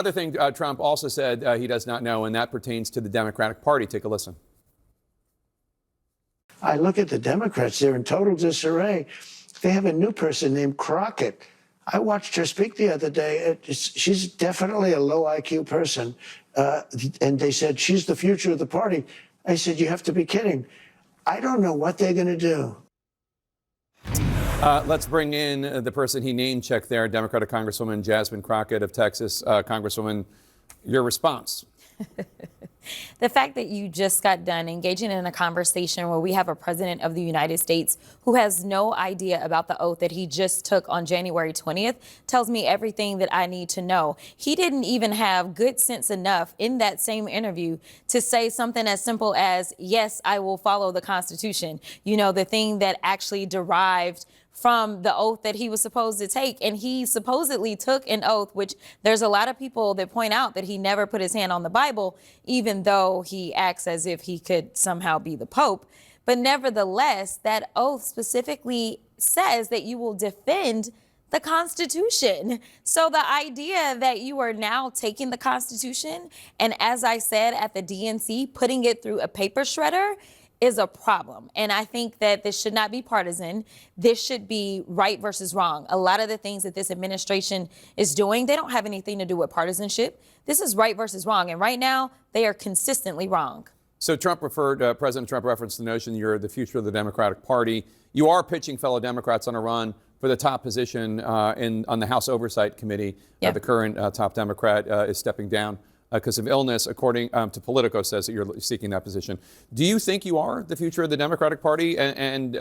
Another thing Trump also said he does not know, and that pertains to the Democratic Party. Take a listen. I look at the Democrats, they're in total disarray. They have a new person named Crockett. I watched her speak the other day. She's definitely a low IQ person. And they said, she's the future of the party. I said, you have to be kidding. I don't know what they're going to do. Let's bring in the person he name-checked there, Democratic Congresswoman Jasmine Crockett of Texas. Congresswoman, your response. The fact that you just got done engaging in a conversation where we have a president of the United States who has no idea about the oath that he just took on January 20th tells me everything that I need to know. He didn't even have good sense enough in that same interview to say something as simple as, yes, I will follow the Constitution. You know, the thing that actually derived from the oath that he was supposed to take. And he supposedly took an oath, which there's a lot of people that point out that he never put his hand on the Bible, even though he acts as if he could somehow be the Pope. But nevertheless, that oath specifically says that you will defend the Constitution. So the idea that you are now taking the Constitution and, as I said at the DNC, putting it through a paper shredder is a problem. And I think that this should not be partisan. This should be right versus wrong. A lot of the things that this administration is doing, they don't have anything to do with partisanship. This is right versus wrong. And right now, they are consistently wrong. So President Trump referenced the notion you're the future of the Democratic Party. You are pitching fellow Democrats on a run for the top position on the House Oversight Committee. Yeah. The current top Democrat is stepping down because of illness, according to Politico, says that you're seeking that position. Do you think you are the future of the Democratic Party? And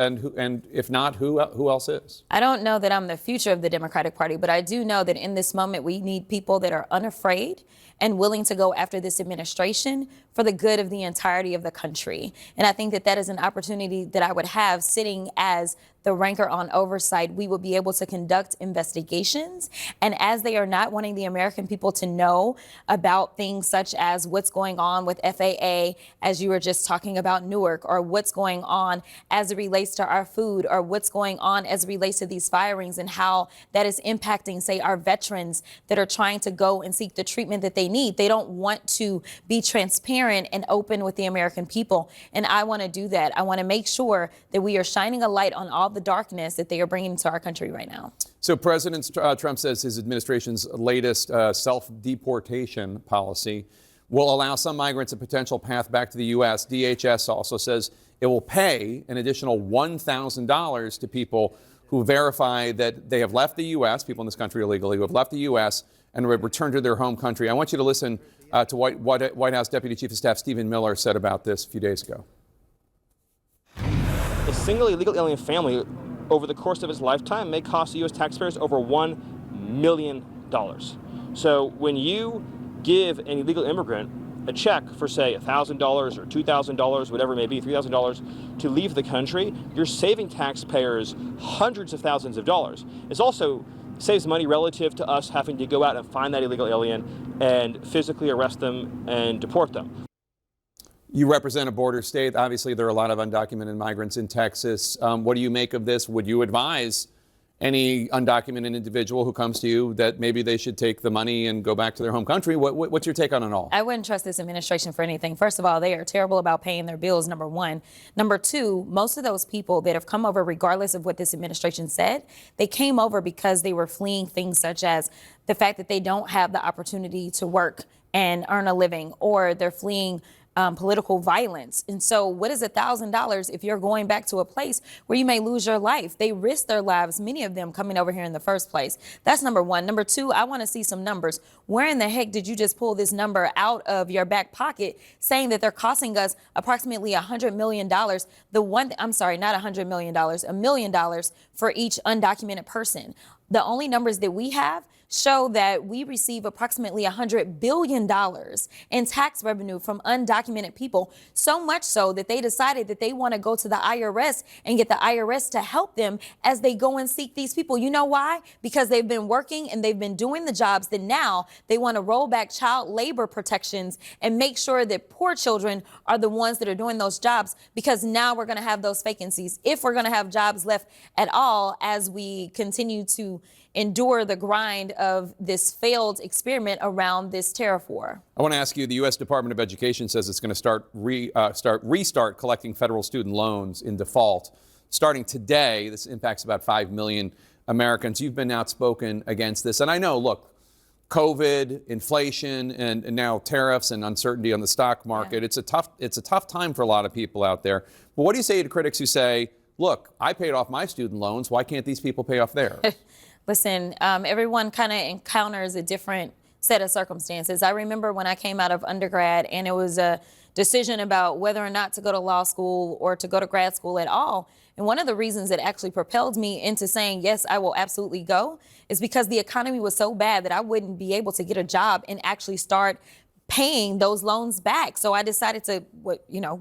if not, who else is? I don't know that I'm the future of the Democratic Party, but I do know that in this moment, we need people that are unafraid and willing to go after this administration for the good of the entirety of the country. And I think that that is an opportunity that I would have sitting as the ranker on oversight. We will be able to conduct investigations. And as they are not wanting the American people to know about things such as what's going on with FAA, as you were just talking about Newark, or what's going on as it relates to our food, or what's going on as it relates to these firings and how that is impacting, say, our veterans that are trying to go and seek the treatment that they need. They don't want to be transparent and open with the American people. And I want to do that. I want to make sure that we are shining a light on all the darkness that they are bringing to our country right now. So President Trump says his administration's latest self-deportation policy will allow some migrants a potential path back to the U.S. DHS also says it will pay an additional $1,000 to people who verify that they have left the U.S., people in this country illegally, who have left the U.S. and returned to their home country. I want you to listen to what White House Deputy Chief of Staff Stephen Miller said about this a few days ago. A single illegal alien family over the course of his lifetime may cost the U.S. taxpayers over $1 million. So when you give an illegal immigrant a check for, say, $1,000 or $2,000, whatever it may be, $3,000 to leave the country, you're saving taxpayers hundreds of thousands of dollars. It also saves money relative to us having to go out and find that illegal alien and physically arrest them and deport them. You represent a border state. Obviously, there are a lot of undocumented migrants in Texas. What do you make of this? Would you advise any undocumented individual who comes to you that maybe they should take the money and go back to their home country? What's your take on it all? I wouldn't trust this administration for anything. First of all, they are terrible about paying their bills, number one. Number two, most of those people that have come over, regardless of what this administration said, they came over because they were fleeing things such as the fact that they don't have the opportunity to work and earn a living, or they're fleeing political violence. And so what is $1,000 if you're going back to a place where you may lose your life? They risk their lives, many of them coming over here in the first place. That's number one. Number two, I want to see some numbers. Where in the heck did you just pull this number out of your back pocket saying that they're costing us approximately $100 million? I'm sorry, not $100 million, $1 million for each undocumented person. The only numbers that we have show that we receive approximately $100 billion in tax revenue from undocumented people, so much so that they decided that they want to go to the IRS and get the IRS to help them as they go and seek these people. You know why? Because they've been working and they've been doing the jobs that now they want to roll back child labor protections and make sure that poor children are the ones that are doing those jobs, because now we're going to have those vacancies, if we're going to have jobs left at all, as we continue to endure the grind of this failed experiment around this tariff war. I want to ask you, the U.S. Department of Education says it's going to restart collecting federal student loans in default. Starting today, this impacts about 5 million Americans. You've been outspoken against this. And I know, look, COVID, inflation, and now tariffs and uncertainty on the stock market. Yeah. It's a tough time for a lot of people out there. But what do you say to critics who say, look, I paid off my student loans. Why can't these people pay off theirs? Listen, everyone kind of encounters a different set of circumstances. I remember when I came out of undergrad and it was a decision about whether or not to go to law school or to go to grad school at all. And one of the reasons that actually propelled me into saying, yes, I will absolutely go, is because the economy was so bad that I wouldn't be able to get a job and actually start paying those loans back. So I decided to,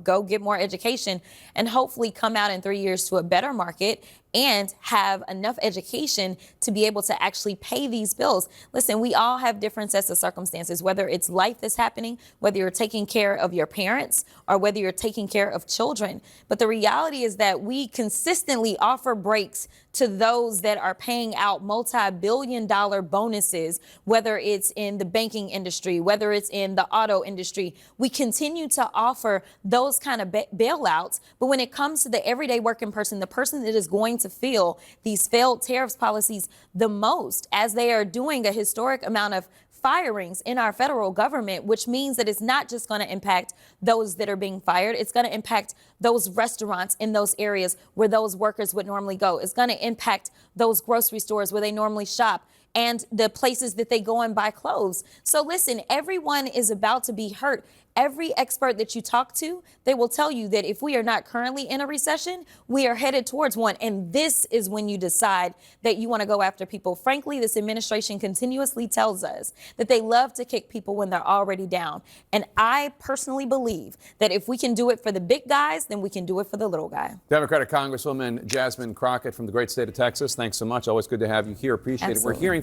go get more education and hopefully come out in 3 years to a better market and have enough education to be able to actually pay these bills. Listen, we all have different sets of circumstances, whether it's life that's happening, whether you're taking care of your parents or whether you're taking care of children. But the reality is that we consistently offer breaks to those that are paying out multi-billion-dollar bonuses, whether it's in the banking industry, whether it's in the auto industry. We continue to offer those kind of bailouts. But when it comes to the everyday working person, the person that is going to feel these failed tariffs policies the most, as they are doing a historic amount of firings in our federal government, which means that it's not just going to impact those that are being fired. It's going to impact those restaurants in those areas where those workers would normally go. It's going to impact those grocery stores where they normally shop and the places that they go and buy clothes. So listen, everyone is about to be hurt. Every expert that you talk to, they will tell you that if we are not currently in a recession, we are headed towards one. And this is when you decide that you want to go after people. Frankly, this administration continuously tells us that they love to kick people when they're already down. And I personally believe that if we can do it for the big guys, then we can do it for the little guy. Democratic Congresswoman Jasmine Crockett from the great state of Texas, thanks so much. Always good to have you here. Appreciate it. We're hearing